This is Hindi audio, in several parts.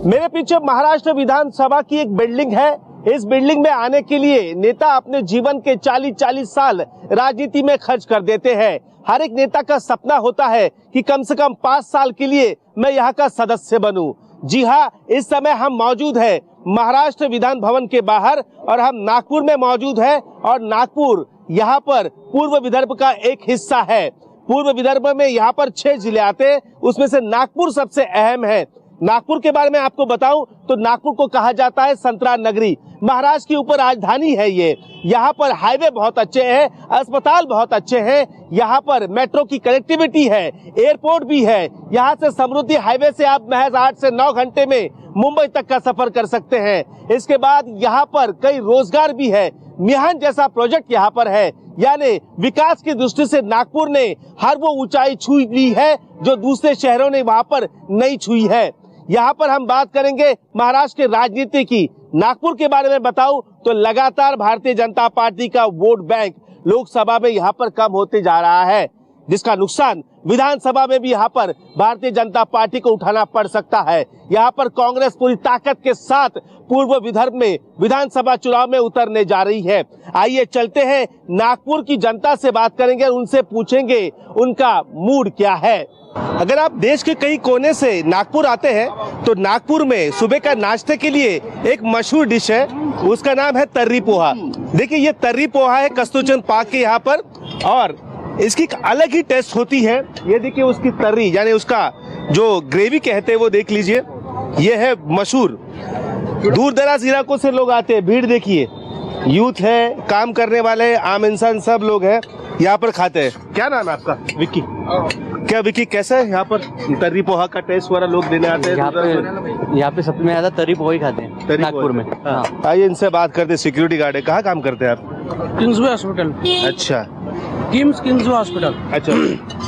मेरे पीछे महाराष्ट्र विधानसभा की एक बिल्डिंग है। इस बिल्डिंग में आने के लिए नेता अपने जीवन के 40-40 साल राजनीति में खर्च कर देते हैं। हर एक नेता का सपना होता है कि कम से कम 5 साल के लिए मैं यहाँ का सदस्य बनूं। जी हाँ, इस समय हम मौजूद हैं महाराष्ट्र विधान भवन के बाहर और हम नागपुर में मौजूद हैं और नागपुर यहाँ पर पूर्व विदर्भ का एक हिस्सा है। पूर्व विदर्भ में यहाँ पर 6 जिले आते हैं, उसमें से नागपुर सबसे अहम है। नागपुर के बारे में आपको बताऊं तो नागपुर को कहा जाता है संतरा नगरी। महाराष्ट्र की ऊपर राजधानी है ये। यहाँ पर हाईवे बहुत अच्छे हैं, अस्पताल बहुत अच्छे हैं, यहाँ पर मेट्रो की कनेक्टिविटी है, एयरपोर्ट भी है। यहाँ से समृद्धि हाईवे से आप महज 8 से 9 घंटे में मुंबई तक का सफर कर सकते हैं। इसके बाद यहाँ पर कई रोजगार भी है। मिहान जैसा प्रोजेक्ट यहाँ पर है, यानी विकास की दृष्टि से नागपुर ने हर वो ऊंचाई छुई ली है जो दूसरे शहरों ने वहाँ पर नहीं छुई है। यहाँ पर हम बात करेंगे महाराष्ट्र के राजनीति की। नागपुर के बारे में बताऊं तो लगातार भारतीय जनता पार्टी का वोट बैंक लोकसभा में यहाँ पर कम होते जा रहा है, जिसका नुकसान विधानसभा में भी यहाँ पर भारतीय जनता पार्टी को उठाना पड़ सकता है। यहाँ पर कांग्रेस पूरी ताकत के साथ पूर्व विदर्भ में विधानसभा चुनाव में उतरने जा रही है। आइए चलते हैं, नागपुर की जनता से बात करेंगे, उनसे पूछेंगे उनका मूड क्या है। अगर आप देश के कई कोने से नागपुर आते हैं तो नागपुर में सुबह का नाश्ते के लिए एक मशहूर डिश है, उसका नाम है तर्री पोहा। देखिए, ये तर्री पोहा है कस्तूरचंद पार्क के यहाँ पर और इसकी एक अलग ही टेस्ट होती है। ये देखिए उसकी तर्री, यानी उसका जो ग्रेवी कहते हैं वो देख लीजिए। ये है मशहूर। दूर दराज इलाकों से लोग आते हैं, भीड़ देखिए, यूथ है, काम करने वाले, आम इंसान सब लोग हैं यहाँ पर खाते हैं। क्या नाम है आपका? विक्की। क्या विक्की, कैसा है यहाँ पर तर्री पोहा का टेस्ट? वाला लोग देने आते हैं यहाँ पे सबसे ज्यादा तर्री पोहा ही खाते हैं नागपुर में। आइए इनसे बात करते हैं। सिक्योरिटी गार्ड है, कहाँ काम करते हैं आप? Kingsway hospital. अच्छा, किंग्सवे हॉस्पिटल। अच्छा,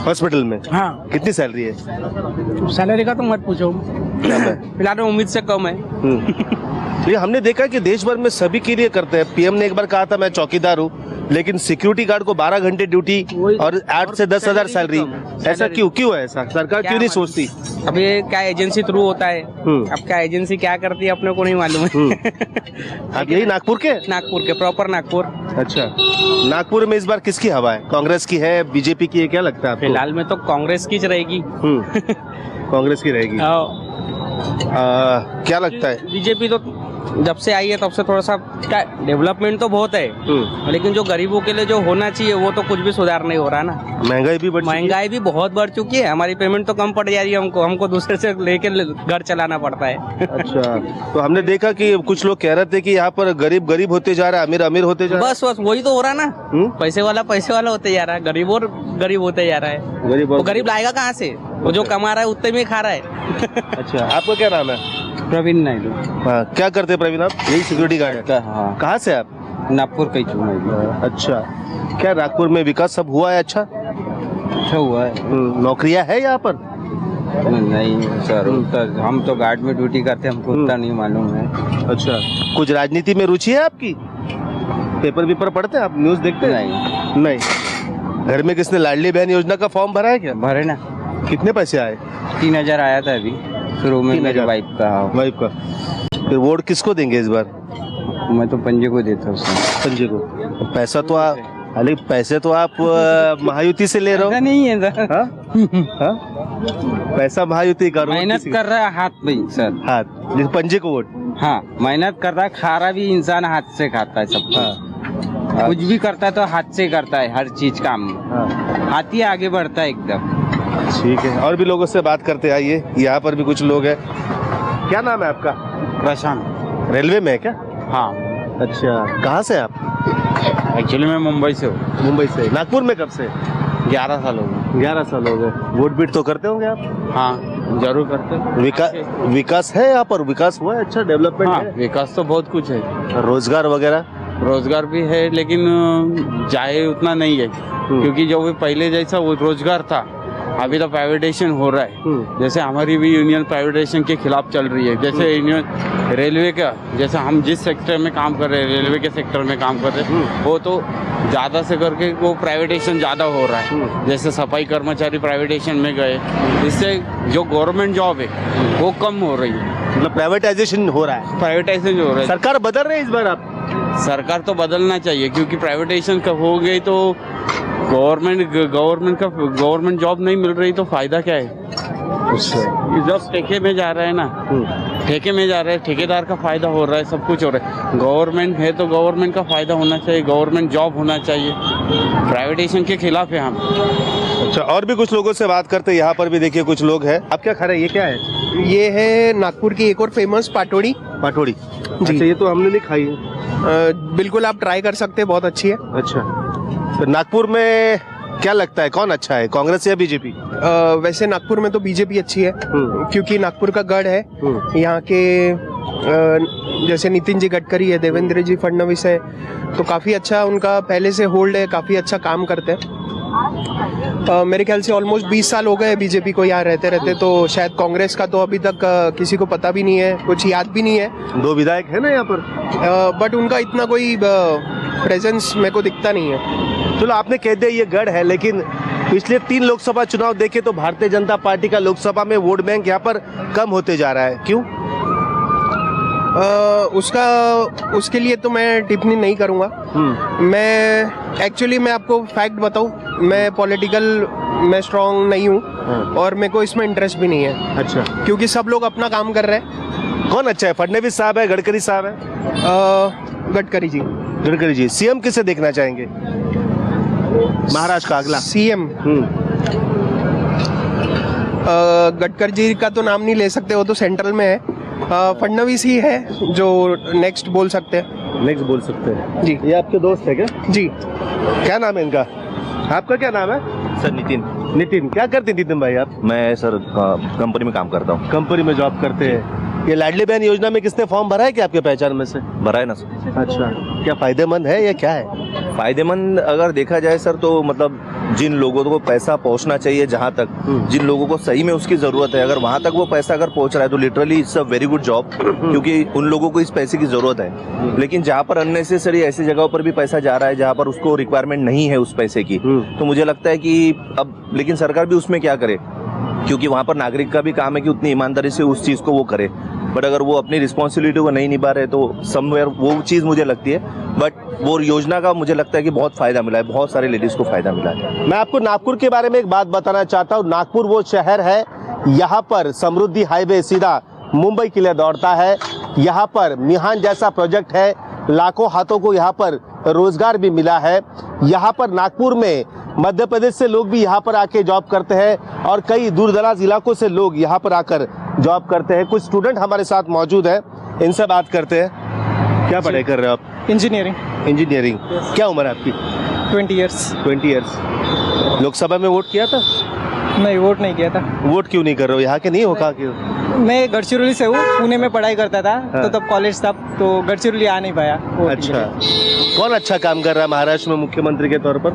हॉस्पिटल में। हाँ। कितनी सैलरी है? सैलरी का तो मत पूछो, फिलहाल उम्मीद से कम है। ये हमने देखा कि देश भर में सभी के लिए करते हैं। पीएम ने एक बार कहा था मैं चौकीदार हूँ, लेकिन सिक्योरिटी गार्ड को 12 घंटे ड्यूटी और 8 से 10 हजार सैलरी। ऐसा क्यों है? ऐसा सरकार क्यों नहीं सोचती? अब ये क्या एजेंसी थ्रू होता है, अब क्या एजेंसी क्या करती है अपने को नहीं मालूम है। आप यही नागपुर के? नागपुर के, प्रॉपर नागपुर। अच्छा, नागपुर में इस बार किसकी हवा है? कांग्रेस की है, बीजेपी की है, क्या लगता है? फिलहाल में तो कांग्रेस की रहेगी। कांग्रेस की रहेगी। क्या लगता है? बीजेपी तो जब से आई है तब से थोड़ा सा क्या डेवलपमेंट तो बहुत है, लेकिन जो गरीबों के लिए जो होना चाहिए वो तो कुछ भी सुधार नहीं हो रहा ना। महंगाई भी बहुत बढ़ चुकी है। हमारी पेमेंट तो कम पड़ जा रही है, हमको दूसरे से लेके घर चलाना पड़ता है। अच्छा, तो हमने देखा कि कुछ लोग कह रहे थे कि यहाँ पर गरीब गरीब होते जा रहा है, अमीर अमीर होते जा रहा है। बस वही तो हो रहा ना। पैसे वाला होते जा रहा है, गरीब और गरीब होते जा रहा है। गरीब लाएगा कहाँ से? वो जो कमा रहा है उतने में खा रहा है। अच्छा, आपका क्या नाम है? प्रवीण नायडू। हाँ, क्या करते हैं प्रवीण आप? यही सिक्योरिटी गार्ड है। हाँ। कहाँ से आप? नागपुर का ही। अच्छा, क्या नागपुर में विकास सब हुआ है? अच्छा हुआ है। नौकरियां है यहाँ पर? नहीं सर, हम तो गार्ड में ड्यूटी करते हैं, हमको उतना नहीं मालूम है। अच्छा, कुछ राजनीति में रुचि है आपकी? पेपर पढ़ते हैं आप? न्यूज देखते हैं? नहीं। घर में किसने लाडली बहन योजना का फॉर्म भरा है क्या? भरे ना। कितने पैसे आए? 3000 आया था अभी शुरू में मेरी वाइफ का। फिर वोट किसको देंगे इस बार? मैं तो पंजे को देता हूँ। पंजे को? पैसा तो आप, अरे पैसे तो आप महायुति से ले रहे हो। नहीं है सर। हाँ? पैसा महायुति का मेहनत कर रहा है हाथ भाई सर, हाथ जिस पंजे को वोट। हाँ, मेहनत कर रहा है, खा रहा भी इंसान हाथ से खाता है सब। कुछ भी करता है तो हाथ से करता है, हर चीज काम हाथ ही आगे बढ़ता है एकदम। ठीक है, और भी लोगों से बात करते हैं। आइए, यहाँ पर भी कुछ लोग हैं। क्या नाम है आपका? प्रशांत। रेलवे में है क्या? हाँ। अच्छा, कहाँ से आप? एक्चुअली मैं मुंबई से हूँ। मुंबई से? नागपुर में कब से? 11 साल हो गए। 11 साल हो गए। वोट बीट तो करते होंगे आप? हाँ, जरूर करते। विकास है यहाँ पर? विकास हुआ है? अच्छा, डेवलपमेंट है? विकास तो बहुत कुछ है। रोजगार वगैरह? रोजगार भी है, लेकिन चाहे उतना नहीं है, क्योंकि जो भी पहले जैसा वो रोजगार था, अभी तो प्राइवेटाइजेशन हो रहा है। जैसे हमारी भी यूनियन प्राइवेटाइजेशन के खिलाफ चल रही है। जैसे यूनियन रेलवे का, जैसे हम जिस सेक्टर में काम कर रहे हैं, रेलवे के सेक्टर में काम कर रहे हैं, वो तो ज़्यादा से करके वो प्राइवेटाइजेशन ज़्यादा हो रहा है। जैसे सफाई कर्मचारी प्राइवेटाइजेशन में गए, इससे जो गवर्नमेंट जॉब है वो कम हो रही है। मतलब प्राइवेटाइजेशन हो रहा है, प्राइवेटाइजेशन हो रहा है। सरकार बदल रही है इस बार आप? सरकार तो बदलना चाहिए, क्योंकि प्राइवेटाइजेशन कब हो गई तो गवर्नमेंट जॉब नहीं मिल रही तो फायदा क्या है? ये जॉब ठेके में जा रहा है ना, ठेके में जा रहा है, ठेकेदार का फायदा हो रहा है, सब कुछ हो रहा है। गवर्नमेंट है तो गवर्नमेंट का फायदा होना चाहिए, गवर्नमेंट जॉब होना चाहिए। प्राइवेटाइजेशन के खिलाफ है हम। अच्छा, और भी कुछ लोगों से बात करते हैं। यहाँ पर भी देखिए कुछ लोग हैं। आप क्या खा रहे हैं? ये क्या है? ये है नागपुर की एक और फेमस पाटोड़ी। पाटोड़ी? अच्छा, ये तो हमने नहीं खाई है। बिल्कुल आप ट्राई कर सकते हैं, बहुत अच्छी है। अच्छा, तो नागपुर में क्या लगता है कौन अच्छा है, कांग्रेस या बीजेपी? वैसे नागपुर में तो बीजेपी अच्छी है, क्योंकि नागपुर का गढ़ है। यहाँ के जैसे नितिन जी गडकरी है, देवेंद्र जी फडणवीस है, तो काफ़ी अच्छा उनका पहले से होल्ड है, काफ़ी अच्छा काम करते हैं। मेरे ख्याल से ऑलमोस्ट 20 साल हो गए बीजेपी को यहाँ रहते रहते, तो शायद कांग्रेस का तो अभी तक किसी को पता भी नहीं है, कुछ याद भी नहीं है। 2 विधायक है ना यहाँ पर, बट उनका इतना कोई प्रेजेंस मेरे को दिखता नहीं है। चलो आपने कह दिया ये गढ़ है, लेकिन पिछले 3 लोकसभा चुनाव देखे तो भारतीय जनता पार्टी का लोकसभा में वोट बैंक यहाँ पर कम होते जा रहा है, क्यों? उसके लिए तो मैं टिप्पणी नहीं करूँगा। मैं आपको फैक्ट बताऊँ, मैं पॉलिटिकल में स्ट्रांग नहीं हूँ और मेरे को इसमें इंटरेस्ट भी नहीं है। अच्छा, क्योंकि सब लोग अपना काम कर रहे हैं। कौन अच्छा है, फडणवीस साहब है, गडकरी साहब है? गडकरी जी। गडकरी जी। सीएम किसे देखना चाहेंगे महाराष्ट्र का अगला? सीएम गडकरी जी का तो नाम नहीं ले सकते, वो तो सेंट्रल में है। फडणवीस ही है जो नेक्स्ट बोल सकते हैं। नेक्स्ट बोल सकते हैं जी। ये आपके दोस्त है क्या? जी। क्या नाम है इनका? आपका क्या नाम है? सर नितिन। नितिन। क्या करते हैं नितिन भाई आप? मैं सर कंपनी में काम करता हूँ। कंपनी में जॉब करते हैं। ये लाडली बहन योजना में किसने फॉर्म भरा है क्या आपके पहचान में से? भरा है ना सर। अच्छा, क्या फायदेमंद है या क्या है? फायदेमंद अगर देखा जाए सर तो मतलब जिन लोगों को पैसा पहुंचना चाहिए, जहां तक जिन लोगों को सही में उसकी जरूरत है, अगर वहां तक वो पैसा अगर पहुंच रहा है तो literally it's a very good job, क्योंकि उन लोगों को इस पैसे की जरूरत है। लेकिन जहां पर अननेसेसरी ऐसी जगहों पर भी पैसा जा रहा है जहां पर उसको रिक्वायरमेंट नहीं है उस पैसे की, तो मुझे लगता है कि अब लेकिन सरकार भी उसमें क्या करे, क्योंकि वहां पर नागरिक का भी काम है कि उतनी ईमानदारी से उस चीज को वो करे। बट अगर वो अपनी रिस्पॉन्सिबिलिटी को नहीं निभा रहे तो समवेयर वो चीज़ मुझे लगती है। बट वो योजना का मुझे लगता है कि बहुत फायदा मिला है, बहुत सारे लेडीज को फायदा मिला है। मैं आपको नागपुर के बारे में एक बात बताना चाहता हूँ। नागपुर वो शहर है, यहाँ पर समृद्धि हाईवे सीधा मुंबई के लिए दौड़ता है। यहाँ पर मिहान जैसा प्रोजेक्ट है, लाखों हाथों को यहाँ पर रोजगार भी मिला है। यहाँ पर नागपुर में मध्य प्रदेश से लोग भी यहाँ पर आके जॉब करते हैं और कई दूर दराज इलाकों से लोग यहाँ पर आकर जॉब करते हैं। कुछ स्टूडेंट हमारे साथ मौजूद हैं, इनसे बात करते हैं। क्या पढ़ाई कर रहे हो आप? इंजीनियरिंग। इंजीनियरिंग। क्या उम्र है आपकी? 20 ईयर्स। 20 ईयर्स। लोकसभा में वोट किया था? नहीं, वोट नहीं किया था। वोट क्यों नहीं कर रहे हो? यहाँ के नहीं हो? कहाँ के हो? मैं गढ़चिरौली से हूँ, पुणे में पढ़ाई करता था। हाँ। तो तब कॉलेज था, तो गढ़चिरौली आ नहीं पाया। अच्छा, कौन अच्छा काम कर रहा है महाराष्ट्र में मुख्यमंत्री के तौर पर?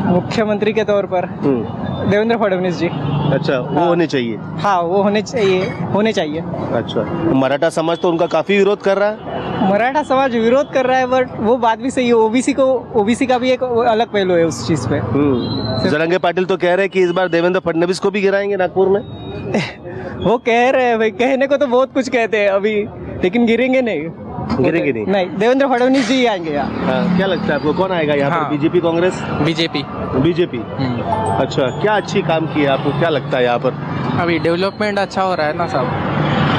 मुख्यमंत्री के तौर पर देवेंद्र फडणवीस जी। अच्छा, वो होने चाहिए। हाँ, वो होने चाहिए। अच्छा, मराठा समाज तो उनका काफी विरोध कर रहा है। मराठा समाज विरोध कर रहा है, बट वो बात भी सही है। ओबीसी का भी एक अलग पहलू है उस चीज पे। जरंगे पाटिल तो कह रहे हैं कि इस बार देवेंद्र फडणवीस को भी गिराएंगे नागपुर में। वो कह रहे हैं भाई, कहने को तो बहुत कुछ कहते हैं अभी, लेकिन गिरेंगे नहीं। गिरेंगे नहीं। देवेंद्र फडणवीस जी आएंगे यहाँ। हाँ, क्या लगता है आपको कौन आएगा यहाँ पर? बीजेपी, कांग्रेस? बीजेपी। बीजेपी। अच्छा, क्या अच्छी काम की है आपको, क्या लगता है यहाँ पर? अभी डेवलपमेंट अच्छा हो रहा है ना सब।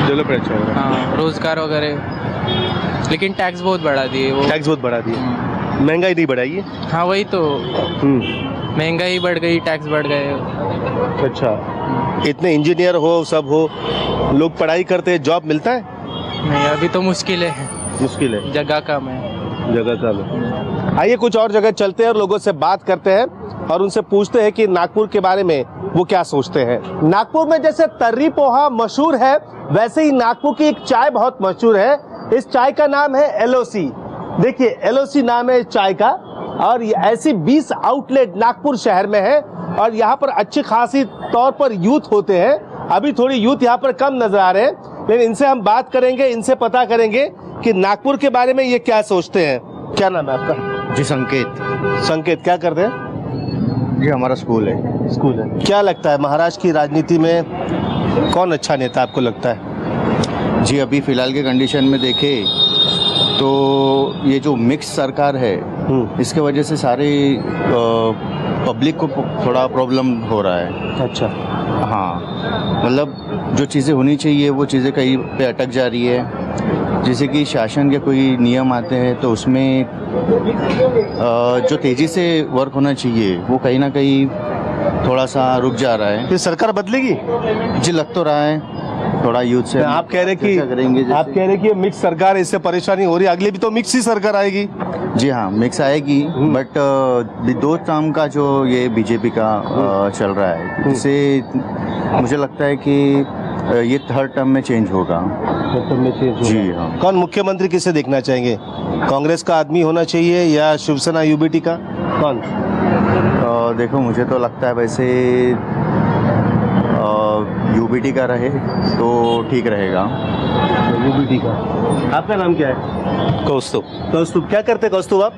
डेवलपमेंट अच्छा हो रहा है। हाँ, रोजगार वगैरह, लेकिन टैक्स बहुत बढ़ा दिए वो। टैक्स बहुत बढ़ा दिए। महंगाई नहीं बढ़ाई है? हाँ वही तो, महंगाई बढ़ गई, टैक्स बढ़ गए। अच्छा, इतने इंजीनियर हो, सब हो, लोग पढ़ाई करते हैं, जॉब मिलता है? नहीं, अभी तो मुश्किल है। मुश्किल है, जगह कम है। जगह कम है। आइए कुछ और जगह चलते हैं और लोगों से बात करते हैं और उनसे पूछते हैं कि नागपुर के बारे में वो क्या सोचते हैं। नागपुर में जैसे तर्री पोहा मशहूर है, वैसे ही नागपुर की एक चाय बहुत मशहूर है। इस चाय का नाम है एलओसी। देखिए, एलओसी नाम है इस चाय का, और ऐसी 20 आउटलेट नागपुर शहर में है और यहाँ पर अच्छी खासी तौर पर यूथ होते हैं। अभी थोड़ी यूथ यहाँ पर कम नजर आ रहे हैं, लेकिन इनसे हम बात करेंगे, इनसे पता करेंगे कि नागपुर के बारे में ये क्या सोचते हैं। क्या नाम है आपका? जी संकेत। संकेत, क्या करते हैं? जी हमारा स्कूल है। स्कूल है। क्या लगता है महाराष्ट्र की राजनीति में कौन अच्छा नेता आपको लगता है? जी अभी फ़िलहाल के कंडीशन में देखें तो ये जो मिक्स सरकार है इसके वजह से सारे पब्लिक को थोड़ा प्रॉब्लम हो रहा है। अच्छा, हाँ, मतलब जो चीज़ें होनी चाहिए वो चीज़ें कहीं पे अटक जा रही है। जैसे कि शासन के कोई नियम आते हैं तो उसमें जो तेज़ी से वर्क होना चाहिए वो कहीं ना कहीं थोड़ा सा रुक जा रहा है। फिर सरकार बदलेगी? जी लग तो रहा है, थोड़ा यूथ से आप कह रहे चर्चा करेंगे कि आप कह रहे कि मिक्स सरकार है, इससे परेशानी हो रही है, अगली भी तो मिक्स ही सरकार आएगी। जी हाँ, मिक्स आएगी, बट दो टर्म का जो ये बीजेपी का चल रहा है, जिससे मुझे लगता है कि ये थर्ड टर्म में चेंज होगा। जी हाँ। कौन मुख्यमंत्री किसे देखना चाहेंगे? कांग्रेस का आदमी होना चाहिए या शिवसेना यूबीटी का? कौन? देखो मुझे तो लगता है वैसे यूबीटी का रहे तो ठीक रहेगा। यूबीटी का। आपका नाम क्या है? कौस्तुभ। कौस्तुभ, क्या करते कौस्तुभ आप?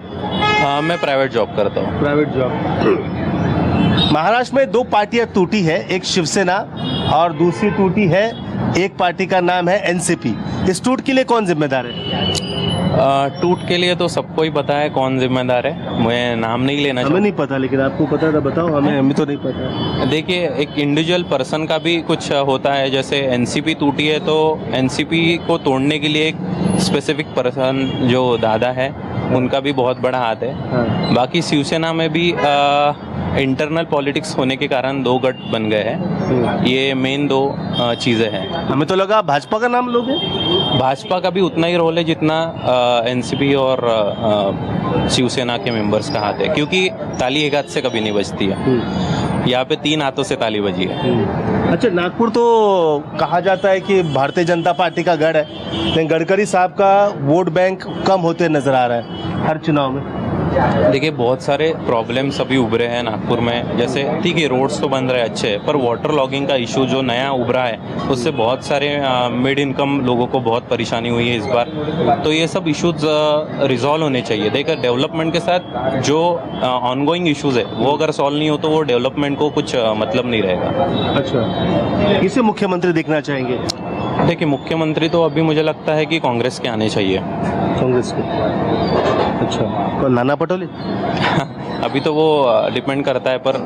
मैं प्राइवेट जॉब करता हूँ। Private job. महाराष्ट्र में दो पार्टियां टूटी है, एक शिवसेना और दूसरी टूटी है, एक पार्टी का नाम है एनसीपी। इस टूट के लिए कौन जिम्मेदार है? टूट के लिए तो सबको ही पता है कौन जिम्मेदार है, मैं नाम नहीं लेना हमें नहीं पता, लेकिन आपको पता था, बताओ हमें तो नहीं पता। देखिए, एक इंडिविजुअल पर्सन का भी कुछ होता है। जैसे एनसीपी टूटी है तो एनसीपी को तोड़ने के लिए एक स्पेसिफिक पर्सन जो दादा है उनका भी बहुत बड़ा हाथ है। हाँ। बाकी शिवसेना में भी इंटरनल पॉलिटिक्स होने के कारण दो गठ बन गए हैं। ये मेन दो चीज़ें हैं। हमें तो लगा भाजपा का नाम लोगे। भाजपा का भी उतना ही रोल है जितना एनसीपी और शिवसेना के मेंबर्स का हाथ है, क्योंकि ताली एक हाथ से कभी नहीं बजती है। यहाँ पे 3 हाथों से ताली बजी है। अच्छा, नागपुर तो कहा जाता है कि भारतीय जनता पार्टी का गढ़ है, लेकिन गडकरी साहब का वोट बैंक कम होते नजर आ रहा है हर चुनाव में। देखिए, बहुत सारे प्रॉब्लम्स अभी उभरे हैं नागपुर में। जैसे ठीक है, रोड्स तो बन रहे हैं अच्छे, पर वाटर लॉगिंग का इशू जो नया उभरा है उससे बहुत सारे मिड इनकम लोगों को बहुत परेशानी हुई है इस बार। तो ये सब इश्यूज रिजॉल्व होने चाहिए। देखिए, डेवलपमेंट के साथ जो ऑनगोइंग इश्यूज है वो अगर सॉल्व नहीं हो तो वो डेवलपमेंट को कुछ मतलब नहीं रहेगा। अच्छा, किसे मुख्यमंत्री देखना चाहेंगे? देखिए, मुख्यमंत्री तो अभी मुझे लगता है कि कांग्रेस के आने चाहिए। कांग्रेस के? अच्छा, कौन, नाना पटोले? अभी तो वो डिपेंड करता है, पर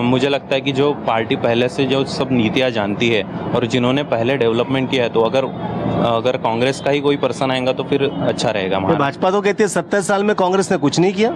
मुझे लगता है कि जो पार्टी पहले से जो सब नीतियाँ जानती है और जिन्होंने पहले डेवलपमेंट किया है, तो अगर कांग्रेस का ही कोई पर्सन आएगा तो फिर अच्छा रहेगा। भाजपा तो कहती है 70 साल में कांग्रेस ने कुछ नहीं किया।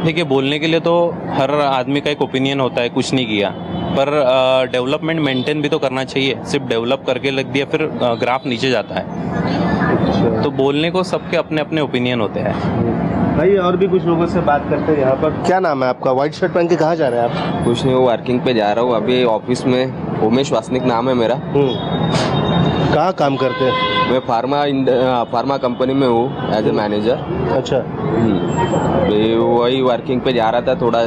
देखिए, बोलने के लिए तो हर आदमी का एक ओपिनियन होता है, कुछ नहीं किया, पर डेवलपमेंट मेंटेन भी तो करना चाहिए। सिर्फ डेवलप करके लग दिया फिर ग्राफ नीचे जाता है। तो बोलने को सबके अपने अपने ओपिनियन होते हैं। भाई, और भी कुछ लोगों से बात करते हैं यहाँ पर। क्या नाम है आपका? व्हाइट शर्ट पहन के कहाँ जा रहे हैं आप? कुछ नहीं, वो वर्किंग पे जा रहा हूँ अभी ऑफिस में। उमेश वासनिक नाम है मेरा। कहाँ काम करते हैं? मैं फार्मा कंपनी में हूँ एज ए मैनेजर। अच्छा। वही वर्किंग पे जा रहा था, थोड़ा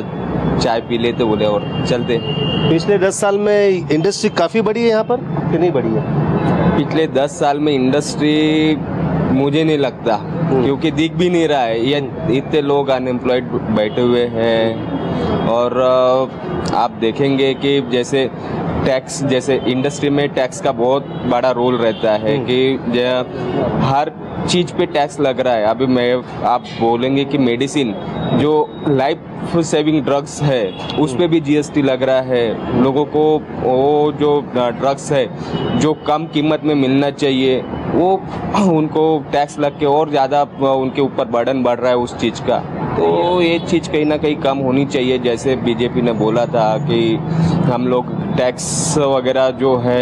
चाय पी लेते बोले और चलते। पिछले 10 साल में इंडस्ट्री काफ़ी बड़ी है यहाँ पर कि नहीं बड़ी है? पिछले 10 साल में इंडस्ट्री मुझे नहीं लगता, क्योंकि दिख भी नहीं रहा है। ये इतने लोग अनएम्प्लॉयड बैठे हुए हैं। और आप देखेंगे कि जैसे टैक्स, जैसे इंडस्ट्री में टैक्स का बहुत बड़ा रोल रहता है कि हर चीज़ पे टैक्स लग रहा है। अभी आप बोलेंगे कि मेडिसिन जो लाइफ सेविंग ड्रग्स है उस पे भी जीएसटी लग रहा है। लोगों को वो जो ड्रग्स है जो कम कीमत में मिलना चाहिए वो उनको टैक्स लग के और ज़्यादा उनके ऊपर बर्डन बढ़ रहा है उस चीज़ का। तो ये चीज़ कहीं ना कहीं कम होनी चाहिए। जैसे बीजेपी ने बोला था कि हम लोग टैक्स वगैरह जो है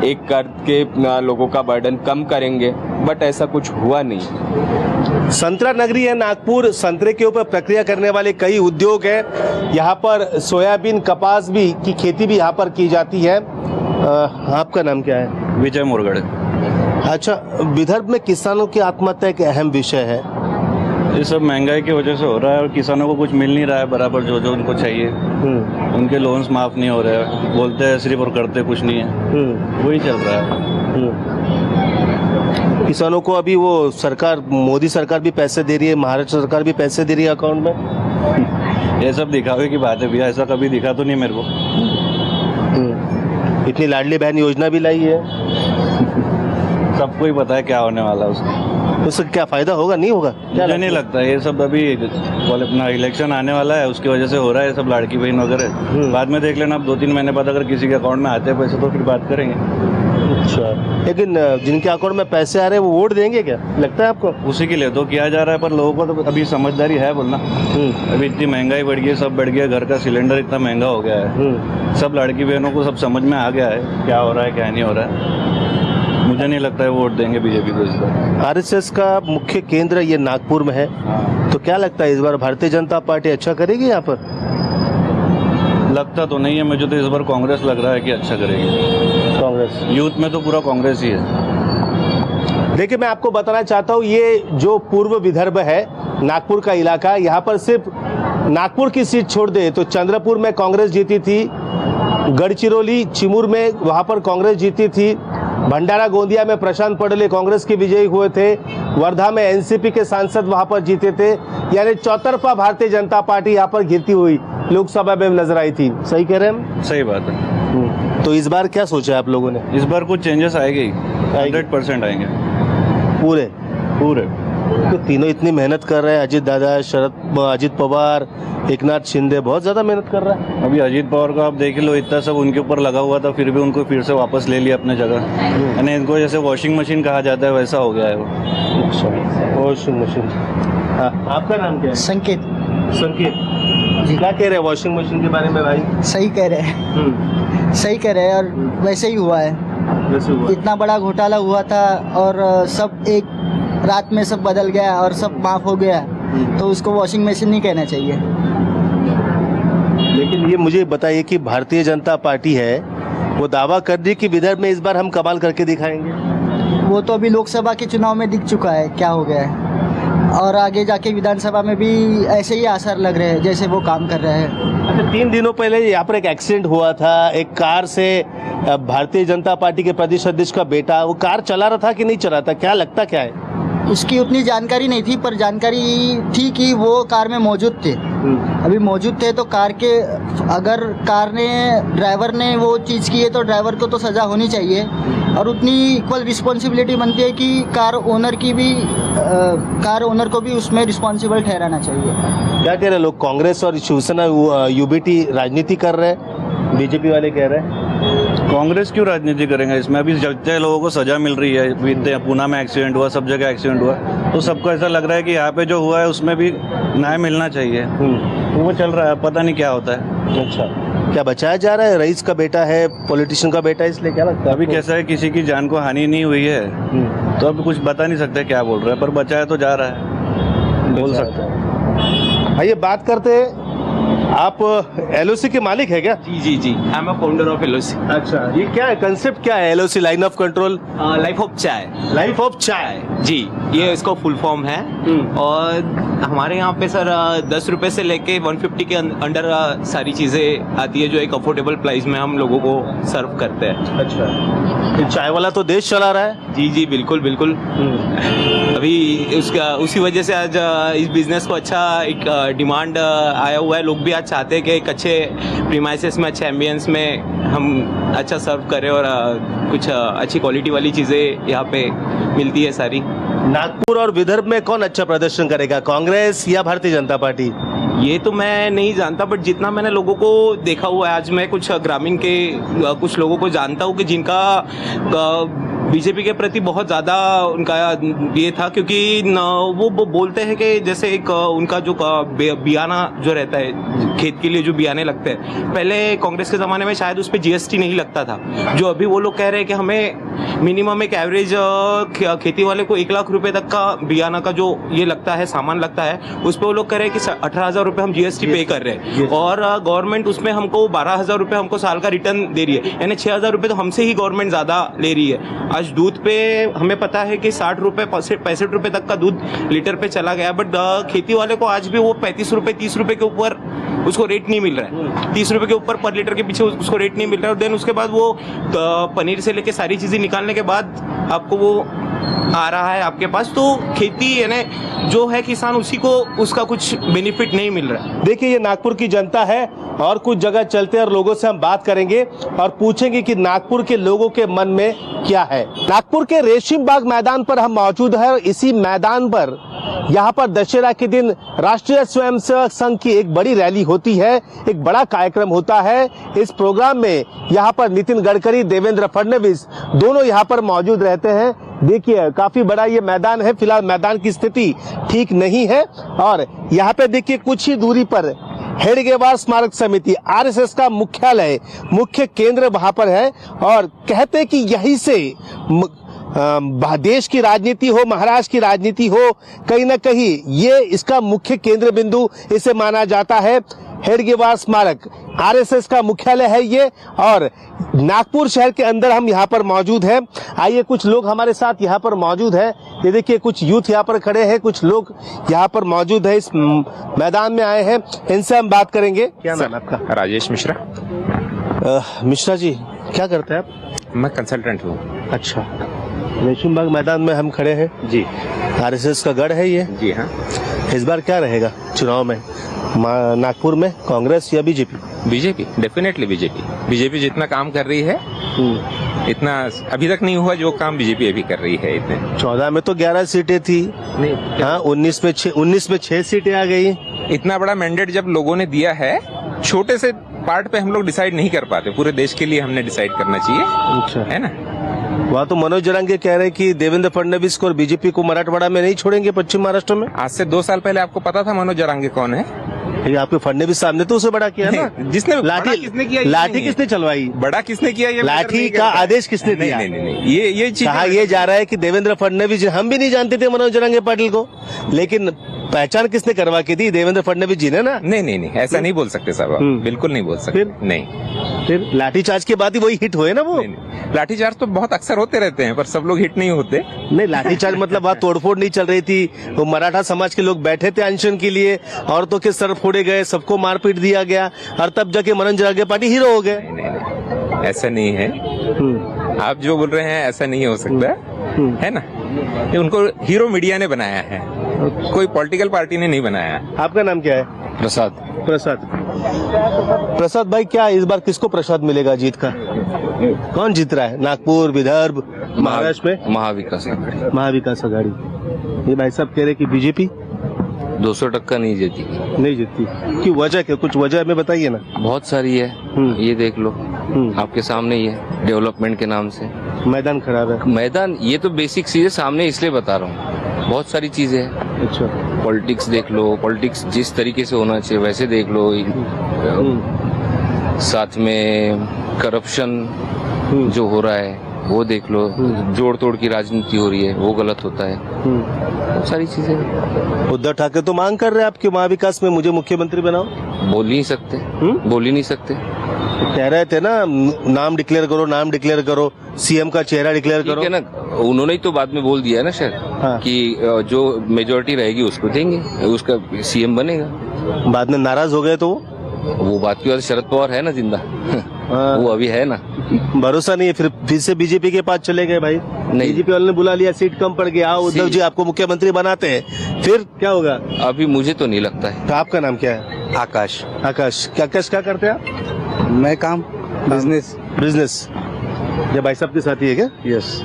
एक करके लोगों का बर्डन कम करेंगे, बट ऐसा कुछ हुआ नहीं। संतरा नगरी है नागपुर। संतरे के ऊपर प्रक्रिया करने वाले कई उद्योग हैं। यहाँ पर सोयाबीन, कपास भी की खेती भी यहाँ पर की जाती है। आपका नाम क्या है? विजय मुरगड़। अच्छा, विदर्भ में किसानों की आत्महत्या एक अहम विषय है। ये सब महंगाई की वजह से हो रहा है और किसानों को कुछ मिल नहीं रहा है बराबर जो जो उनको चाहिए। उनके लोन्स माफ़ नहीं हो रहे हैं, बोलते हैं सिर्फ और करते कुछ नहीं है। वही चल रहा है। किसानों को अभी वो सरकार, मोदी सरकार भी पैसे दे रही है, महाराष्ट्र सरकार भी पैसे दे रही है अकाउंट में। ये सब दिखावे की बात है भैया, ऐसा कभी दिखा तो नहीं मेरे को। इतनी लाडली बहन योजना भी लाई है, सबको ही पता है क्या होने वाला है उसका। उससे क्या फायदा होगा, नहीं होगा? क्या मुझे नहीं लगता, ये सब अभी अपना इलेक्शन आने वाला है उसकी वजह से हो रहा है सब, लड़की बहन वगैरह। बाद में देख लेना, अब 2-3 महीने बाद अगर किसी के अकाउंट में आते हैं पैसे तो फिर बात करेंगे। अच्छा, लेकिन जिनके अकाउंट में पैसे आ रहे हैं वो वोट देंगे क्या, लगता है आपको? उसी के लिए तो किया जा रहा है, पर लोगों को तो अभी समझदारी है बोलना। अभी इतनी महंगाई बढ़ गई है, सब बढ़ गया, घर का सिलेंडर इतना महंगा हो गया है, सब लड़की बहनों को सब समझ में आ गया है क्या हो रहा है क्या नहीं हो रहा है। मुझे नहीं लगता है वोट देंगे बीजेपी को इस बार। आरएसएस का मुख्य केंद्र ये नागपुर में है, तो क्या लगता है इस बार भारतीय जनता पार्टी अच्छा करेगी यहाँ पर? लगता तो नहीं है, मुझे तो इस बार कांग्रेस लग रहा है कि अच्छा करेगी। कांग्रेस यूथ में तो पूरा कांग्रेस ही है। देखिए, मैं आपको बताना चाहता हूँ, ये जो पूर्व विदर्भ है नागपुर का इलाका, यहाँ पर सिर्फ नागपुर की सीट छोड़ दे तो चंद्रपुर में कांग्रेस जीती थी, गढ़चिरौली चिमूर में वहाँ पर कांग्रेस जीती थी, भंडारा गोंदिया में प्रशांत पटेल कांग्रेस के विजयी हुए थे, वर्धा में एनसीपी के सांसद वहाँ पर जीते थे। यानी चौतरफा भारतीय जनता पार्टी यहाँ पर घिरती हुई लोकसभा में नजर आई थी। सही कह रहे हैं हम? सही बात है। तो इस बार क्या सोचा आप लोगों ने? इस बार कुछ चेंजेस आएंगे ही, 100% आएंगे पूरे पूरे। तो तीनों इतनी मेहनत कर रहे हैं, अजित पवार, एकनाथ शिंदे बहुत ज्यादा मेहनत कर रहा है। अभी अजीत पवार को आप देख लो, इतना सब उनके ऊपर लगा हुआ था, फिर भी उनको फिर से वापस ले लिया अपने जगह। यानी इनको जैसे वॉशिंग मशीन कहा जाता है वैसा हो गया है वो। अच्छा, वॉशिंग मशीन। हाँ, आपका नाम क्या है? संकेत। संकेत जी, क्या कह रहे हैं वॉशिंग मशीन के बारे में भाई? सही कह रहे हैं, सही कह रहे हैं, और वैसे ही हुआ है। वैसे हुआ। इतना बड़ा घोटाला हुआ था और सब एक रात में सब बदल गया और सब माफ हो गया, तो उसको वॉशिंग मशीन नहीं कहना चाहिए। लेकिन ये मुझे बताइए कि भारतीय जनता पार्टी है, वो दावा कर दी कि विदर्भ में इस बार हम कमाल करके दिखाएंगे। वो तो अभी लोकसभा के चुनाव में दिख चुका है क्या हो गया है, और आगे जाके विधानसभा में भी ऐसे ही आसार लग रहे हैं जैसे वो काम कर रहे हैं। अच्छा, 3 दिनों पहले यहाँ पर एक एक्सीडेंट हुआ था, एक कार से भारतीय जनता पार्टी के प्रदेश अध्यक्ष का बेटा, वो कार चला रहा था कि नहीं चला था, क्या लगता क्या है? उसकी उतनी जानकारी नहीं थी, पर जानकारी थी कि वो कार में मौजूद थे। अभी मौजूद थे तो कार के, अगर कार ने, ड्राइवर ने वो चीज़ की है तो ड्राइवर को तो सज़ा होनी चाहिए, और उतनी इक्वल रिस्पॉन्सिबिलिटी बनती है कि कार ओनर को भी उसमें रिस्पॉन्सिबल ठहराना चाहिए। क्या कह रहे हैं लोग? कांग्रेस और शिवसेना यूबीटी राजनीति कर रहे हैं, बीजेपी वाले कह रहे हैं। कांग्रेस क्यों राजनीति करेंगे इसमें? अभी जितने लोगों को सजा मिल रही है, पूना में एक्सीडेंट हुआ, सब जगह एक्सीडेंट हुआ, तो सबको ऐसा लग रहा है कि यहाँ पे जो हुआ है उसमें भी न्याय मिलना चाहिए। तो वो चल रहा है, पता नहीं क्या होता है। अच्छा, क्या बचाया जा रहा है? रईस का बेटा है, पॉलिटिशियन का बेटा है, इसलिए क्या लगता है? अभी कैसा है, किसी की जान को हानि नहीं हुई है, तो अभी कुछ बता नहीं सकते क्या बोल रहे हैं, पर बचाया तो जा रहा है, बोल सकते हैं। आइए बात करते हैं, आप एलओसी के मालिक है क्या? जी जी, I am a founder of LOC. अच्छा, ये क्या है, कंसेप्ट क्या है LOC, line of control? Life of chai. Life of chai जी, ये इसका फुल फॉर्म है। और हमारे यहाँ पे सर 10 रुपए से लेके 150 के अंडर सारी चीज़ें आती है, जो एक अफोर्डेबल प्राइस में हम लोगों को सर्व करते हैं। अच्छा, तो चाय वाला तो देश चला रहा है। जी जी, बिल्कुल बिल्कुल। अभी उसका उसी वजह से आज इस बिजनेस को अच्छा एक डिमांड आया हुआ है। लोग भी आज चाहते हैं कि एक अच्छे प्रीमाइसेस में, अच्छे एम्बियंस में हम अच्छा सर्व करें, और कुछ अच्छी क्वालिटी वाली चीज़ें यहाँ पे मिलती है सारी। नागपुर और विदर्भ में कौन अच्छा प्रदर्शन करेगा, कांग्रेस या भारतीय जनता पार्टी? ये तो मैं नहीं जानता, बट जितना मैंने लोगों को देखा हुआ है, आज मैं कुछ ग्रामीण के कुछ लोगों को जानता हूँ कि जिनका बीजेपी के प्रति बहुत ज़्यादा उनका ये था, क्योंकि वो बोलते हैं कि जैसे एक उनका जो बियाना जो रहता है, खेत के लिए जो बियाने लगते हैं, पहले कांग्रेस के ज़माने में शायद उस पर जीएसटी नहीं लगता था, जो अभी वो लोग कह रहे हैं कि हमें मिनिमम एक एवरेज खेती वाले को 1 लाख रुपए तक का बियाना का जो ये लगता है, सामान लगता है, उस पर वो लोग कह रहे हैं कि 18,000 रुपये हम जीएसटी पे कर रहे हैं, और गवर्नमेंट उसमें हमको 12,000 रुपये हमको साल का रिटर्न दे रही है, यानी 6,000 रुपये तो हमसे ही गवर्नमेंट ज़्यादा ले रही है। आज दूध पे हमें पता है कि 60 रुपये 65 रुपये तक का दूध लीटर पे चला गया, बट खेती वाले को आज भी वो 35 रुपये 30 रुपये के ऊपर उसको रेट नहीं मिल रहा है। 30 रुपये के ऊपर पर लीटर के पीछे उसको रेट नहीं मिल रहा है। और देन उसके बाद वो पनीर से लेके सारी चीज़ें निकालने के बाद आपको वो आ रहा है आपके पास, तो खेती यानी जो है किसान उसी को उसका कुछ बेनिफिट नहीं मिल रहा है। देखिए, ये नागपुर की जनता है और कुछ जगह चलते हैं और लोगों से हम बात करेंगे और पूछेंगे कि नागपुर के लोगों के मन में क्या है। नागपुर के रेशिम बाग मैदान पर हम मौजूद हैं और इसी मैदान पर यहाँ पर दशहरा के दिन राष्ट्रीय स्वयंसेवक संघ की एक बड़ी रैली होती है, एक बड़ा कार्यक्रम होता है। इस प्रोग्राम में यहाँ पर नितिन गडकरी, देवेंद्र फडणवीस दोनों यहाँ पर मौजूद रहते हैं। देखिए, काफी बड़ा ये मैदान है। फिलहाल मैदान की स्थिति ठीक नहीं है और यहाँ पे देखिए कुछ ही दूरी पर हेडगेवार स्मारक समिति आरएसएस का मुख्यालय, मुख्य केंद्र वहां पर है और कहते हैं कि यहीं से देश की राजनीति हो, महाराष्ट्र की राजनीति हो, कहीं ना कहीं ये इसका मुख्य केंद्र बिंदु इसे माना जाता है। हेडगेवार स्मारक आरएसएस का मुख्यालय है ये और नागपुर शहर के अंदर हम यहाँ पर मौजूद हैं। आइए, कुछ लोग हमारे साथ यहाँ पर मौजूद हैं। ये देखिए, कुछ यूथ यहाँ पर खड़े हैं, कुछ लोग यहाँ पर मौजूद है, इस मैदान में आए हैं। इनसे हम बात करेंगे। क्या नाम है आपका? राजेश मिश्रा। मिश्रा जी, क्या करते हैं आप? मैं कंसल्टेंट हूँ। अच्छा, रेशिम बाग मैदान में हम खड़े हैं जी। आरएसएस का गढ़ है ये। जी हाँ। इस बार क्या रहेगा चुनाव में नागपुर में, कांग्रेस या BJP? BJP, definitely BJP. BJP जितना काम कर रही है इतना अभी तक नहीं हुआ जो काम बीजेपी अभी कर रही है। इतने 14 में तो 11 सीटें थी। नहीं, हाँ, 19 में 6 सीटें आ गई। इतना बड़ा मैंडेट जब लोगों ने दिया है, छोटे से पार्ट पे हम लोग डिसाइड नहीं कर पाते, पूरे देश के लिए हमने डिसाइड करना चाहिए। अच्छा, है ना। वहाँ तो मनोज जरांगे कह रहे हैं कि देवेंद्र फडणवीस को और बीजेपी को मराठवाड़ा में नहीं छोड़ेंगे, पश्चिम महाराष्ट्र में। आज से 2 साल पहले आपको पता था मनोज जरांगे कौन है? ये आपके फडणवीस साहब ने तो उसे बड़ा किया ना। जिसने लाठी किसने किया? लाठी किसने चलवाई? बड़ा किसने किया? ये लाठी का आदेश किसने दिया? नहीं, ये चीज कहा ये जा रहा है कि देवेंद्र फडणवीस, हम भी नहीं जानते थे मनोज जरांगे पाटिल को, लेकिन पहचान किसने करवा के दी? देवेंद्र फडणवीस जी ने ना। नहीं, ऐसा नहीं बोल सकते साहब, बिल्कुल नहीं बोल सकते। फिर लाठीचार्ज के बाद ही वही हिट हुए ना वो। लाठीचार्ज तो बहुत अक्सर होते रहते हैं पर सब लोग हिट नहीं होते। नहीं, लाठीचार्ज मतलब वहाँ तोड़फोड़ नहीं चल रही थी, वो मराठा समाज के लोग बैठे थे अनशन के लिए, औरतों के सर फोड़े गए, सबको मारपीट दिया गया और तब जाके मनोज जरांगे पाटिल हीरो हो गए। नहीं, ऐसा नहीं है। आप जो बोल रहे हैं ऐसा नहीं हो सकता है ना। ये उनको हीरो मीडिया ने बनाया है, कोई पॉलिटिकल पार्टी ने नहीं बनाया। आपका नाम क्या है? प्रसाद। प्रसाद भाई, क्या इस बार किसको प्रसाद मिलेगा जीत का? कौन जीत रहा है नागपुर, विदर्भ, महाराष्ट्र में? महाविकास आघाड़ी। ये भाई साहब कह रहे कि बीजेपी 200% नहीं जीती। नहीं जीतती क्यों? वजह क्या? कुछ वजह हमें बताइए ना। बहुत सारी है, ये देख लो, आपके सामने ही है। डेवलपमेंट के नाम से मैदान खराब है। मैदान, ये तो बेसिक चीजें सामने इसलिए बता रहा हूँ, बहुत सारी चीजें हैं। अच्छा, पॉलिटिक्स देख लो, पॉलिटिक्स जिस तरीके से होना चाहिए वैसे देख लो। साथ में करप्शन जो हो रहा है वो देख लो, जोड़ तोड़ की राजनीति हो रही है वो गलत होता है, बहुत सारी चीजें। उद्धव ठाकरे तो मांग कर रहे हैं आपके महाविकास में मुझे मुख्यमंत्री बनाओ। बोल ही नहीं सकते, बोल ही नहीं सकते। कह रहे थे ना, नाम डिक्लेयर करो, सीएम का चेहरा डिक्लेयर करो। ठीक है ना, उन्होंने ही तो बाद में बोल दिया है ना शायद। हाँ। कि जो मेजोरिटी रहेगी उसको देंगे, उसका सीएम बनेगा। बाद में नाराज हो गए तो वो बात की बात, शरद पवार है ना जिंदा। वो अभी है ना। भरोसा नहीं है, फिर से बीजेपी के पास चले गए भाई। बीजेपी वालों ने बुला लिया, सीट कम पड़ गया, उद्धव जी आपको मुख्यमंत्री बनाते हैं, फिर क्या होगा? अभी मुझे तो नहीं लगता है। तो आपका नाम क्या है? आकाश। क्या करते हैं आप? मैं काम बिजनेस। ये भाई साहब के साथ ही है क्या? यस।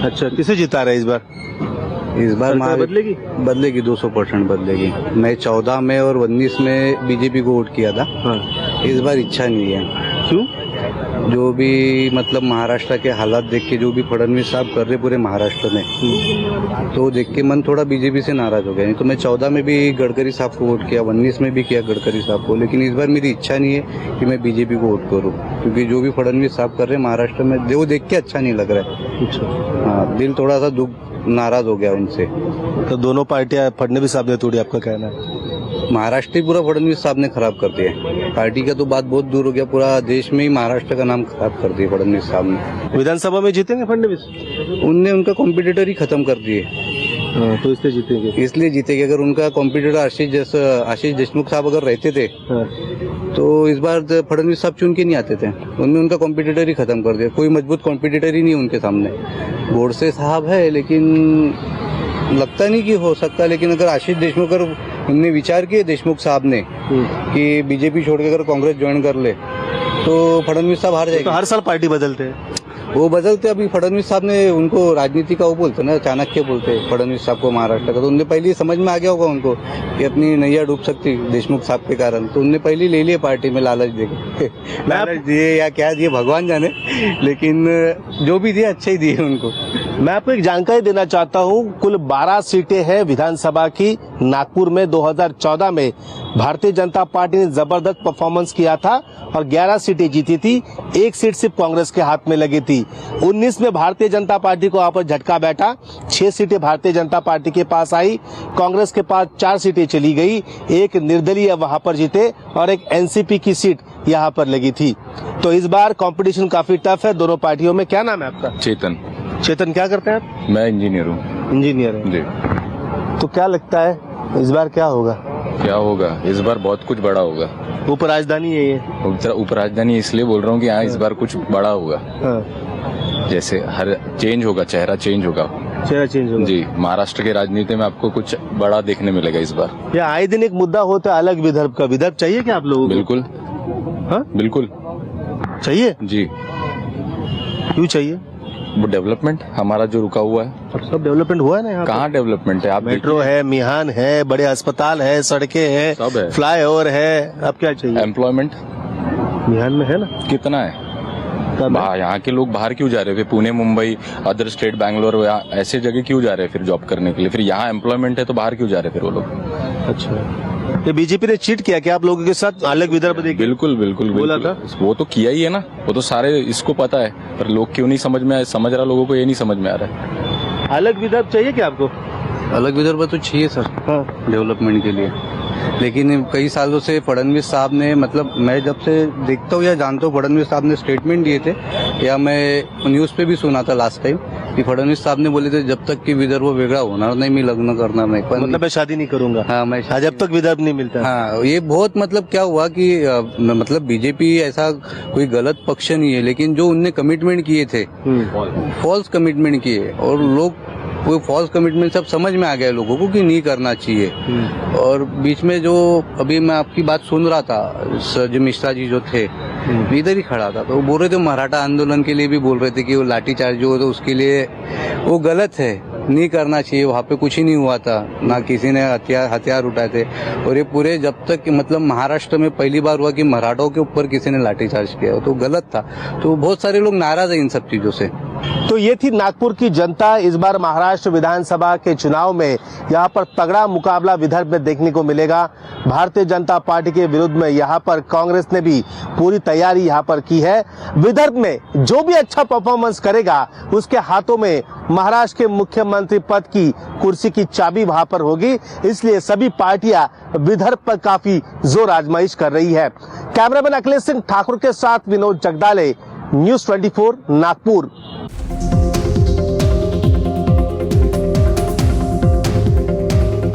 अच्छा, किसे जिता रहे इस बार? इस बार बदलेगी 200% बदलेगी। मैं 14 में और 19 में बीजेपी को वोट किया था। हाँ। इस बार इच्छा नहीं है। क्यों? जो भी मतलब महाराष्ट्र के हालात देख के जो भी फडणवीस साहब कर रहे पूरे महाराष्ट्र में, तो देख के मन थोड़ा बीजेपी से नाराज हो गया। नहीं तो मैं 14 में भी गडकरी साहब को वोट किया, 19 में भी किया गडकरी साहब को, लेकिन इस बार मेरी इच्छा नहीं है कि मैं बीजेपी को वोट करूँ, क्योंकि जो भी फडणवीस साहब कर रहे हैं महाराष्ट्र में वो देख के अच्छा नहीं लग रहा है। हाँ, दिल थोड़ा सा नाराज हो गया उनसे। तो दोनों पार्टियां फडणवीस साहब ने तोड़ी, आपका कहना है? महाराष्ट्र ही पूरा फडणवीस साहब ने खराब कर दिया। पार्टी का तो बात बहुत दूर हो गया, पूरा देश में ही महाराष्ट्र का नाम खराब कर दिया फडणवीस साहब ने। विधानसभा में जीतेंगे फडणवीस? उनने उनका कॉम्पिटिटर ही खत्म कर दिए। तो इसलिए जीतेंगे। अगर उनका कॉम्पिटिटर आशीष देशमुख साहब अगर रहते थे तो इस बार फडणवीस साहब चुन के नहीं आते थे। उनने उनका कॉम्पिटिटर ही खत्म कर दिया, कोई मजबूत कॉम्पिटिटर ही नहीं उनके सामने। गोडसे साहब है, लेकिन लगता नहीं कि हो सकता। लेकिन अगर आशीष देशमुख, अगर उनने विचार किए देशमुख साहब ने कि बीजेपी छोड़ के अगर कांग्रेस ज्वाइन कर ले तो फडणवीस साहब हार जाएंगे। तो हर साल पार्टी बदलते हैं, वो बदलते। अभी फडणवीस साहब ने उनको राजनीति का वो बोलते ना, चाणक्य बोलते फडणवीस साहब को महाराष्ट्र का। तो उनने पहले समझ में आ गया होगा उनको कि अपनी नैया डूब सकती देशमुख साहब के कारण, तो उनने पहले ले लिए पार्टी में लालच देके। लालच दिए या क्या दिए भगवान जाने, लेकिन जो भी दिए अच्छे ही दिए उनको। मैं आपको एक जानकारी देना चाहता हूं, कुल 12 सीटें हैं विधानसभा की। नागपुर में 2014 में भारतीय जनता पार्टी ने जबरदस्त परफॉर्मेंस किया था और 11 सीटें जीती थी। एक सीट सिर्फ कांग्रेस के हाथ में लगी थी। 19 में भारतीय जनता पार्टी को वहां पर झटका बैठा, 6 सीटें भारतीय जनता पार्टी के पास आई, कांग्रेस के पास 4 सीटें चली गई, एक निर्दलीय वहां पर जीते और एक एनसीपी की सीट यहाँ पर लगी थी। तो इस बार कंपटीशन काफी टफ है दोनों पार्टियों में। क्या नाम है आपका? चेतन। चेतन, क्या करते हैं आप? मैं इंजीनियर हूँ। इंजीनियर है जी। तो क्या लगता है इस बार क्या होगा? क्या होगा इस बार? बहुत कुछ बड़ा होगा। उपराजधानी है ये? उपराजधानी इसलिए बोल रहा हूँ कि यहाँ इस बार कुछ बड़ा होगा। जैसे हर चेंज होगा, चेहरा चेंज होगा। चेहरा चेंज होगा जी। महाराष्ट्र की राजनीति में आपको कुछ बड़ा देखने मिलेगा इस बार। ये आए दिन एक मुद्दा होता है अलग विदर्भ का। विदर्भ चाहिए क्या आप लोगों को? बिल्कुल। हाँ? बिल्कुल चाहिए। जी। क्यों चाहिए? वो डेवलपमेंट हमारा जो रुका हुआ है। अब सब डेवलपमेंट हुआ है ना यहाँ? कहाँ डेवलपमेंट है? आप मेट्रो है, मिहान है, बड़े अस्पताल है, सड़कें हैं, सब है, फ्लाईओवर है। अब क्या चाहिए? एम्प्लॉयमेंट मिहान में है ना? कितना है? यहाँ के लोग बाहर क्यों जा रहे हैं? फिर पुणे, मुंबई, अदर स्टेट, बैंगलोर, ऐसे जगह क्यों जा रहे हैं फिर जॉब करने के लिए? फिर यहाँ एम्प्लॉयमेंट है तो बाहर क्यों जा रहे हैं फिर वो लोग? अच्छा, ये बीजेपी ने चीट किया क्या आप लोगों के साथ? अलग विदर्भ देखिए। बिल्कुल बिल्कुल बोला बिल्कुल। था वो तो किया ही है ना, वो तो सारे इसको पता है, पर लोग क्यों नहीं समझ में आए? समझ रहा लोगों को ये नहीं समझ में आ रहा है। अलग विदर्भ चाहिए क्या आपको? अलग विदर्भ तो चाहिए सर। हाँ। डेवलपमेंट के लिए। लेकिन कई सालों से फडणवीस साहब ने, मतलब मैं जब से देखता हूँ या जानता हूँ, फडणवीस साहब ने स्टेटमेंट दिए थे, या मैं न्यूज़ पे भी सुना था लास्ट टाइम कि फडणवीस साहब ने बोले थे जब तक कि विदर्भ वेगळा होणार नहीं, मैं लग्न करना नहीं। मतलब मैं शादी नहीं करूंगा। हाँ, मैं जब तक विदर्भ नहीं मिलता। हाँ, ये बहुत मतलब क्या हुआ कि मतलब बीजेपी ऐसा कोई गलत पक्ष नहीं है, लेकिन जो उनने कमिटमेंट किए थे, फॉल्स कमिटमेंट किए, और लोग वो फॉल्स कमिटमेंट सब समझ में आ गया लोगों को कि नहीं करना चाहिए। और बीच में जो अभी मैं आपकी बात सुन रहा था, सर मिश्रा जी जो थे, इधर ही खड़ा था, तो वो बोल रहे थे मराठा आंदोलन के लिए भी बोल रहे थे कि वो लाठीचार्ज जो तो उसके लिए वो गलत है, नहीं करना चाहिए। वहाँ पे कुछ ही नहीं हुआ था, ना किसी ने हथियार उठाए थे। और ये पूरे जब तक मतलब महाराष्ट्र में पहली बार हुआ कि मराठों के ऊपर किसी ने लाठीचार्ज किया, तो गलत था। तो बहुत सारे लोग नाराज है इन सब चीजों से। तो ये थी नागपुर की जनता। इस बार महाराष्ट्र विधानसभा के चुनाव में यहाँ पर तगड़ा मुकाबला विदर्भ में देखने को मिलेगा। भारतीय जनता पार्टी के विरुद्ध में यहाँ पर कांग्रेस ने भी पूरी तैयारी यहाँ पर की है। विदर्भ में जो भी अच्छा परफॉर्मेंस करेगा उसके हाथों में महाराष्ट्र के मुख्यमंत्री पद की कुर्सी की चाबी वहां पर होगी। इसलिए सभी पार्टियां विदर्भ पर काफी जोर आजमाइश कर रही है। कैमरामैन अखिलेश सिंह ठाकुर के साथ विनोद जगदाले, न्यूज़ 24 नागपुर।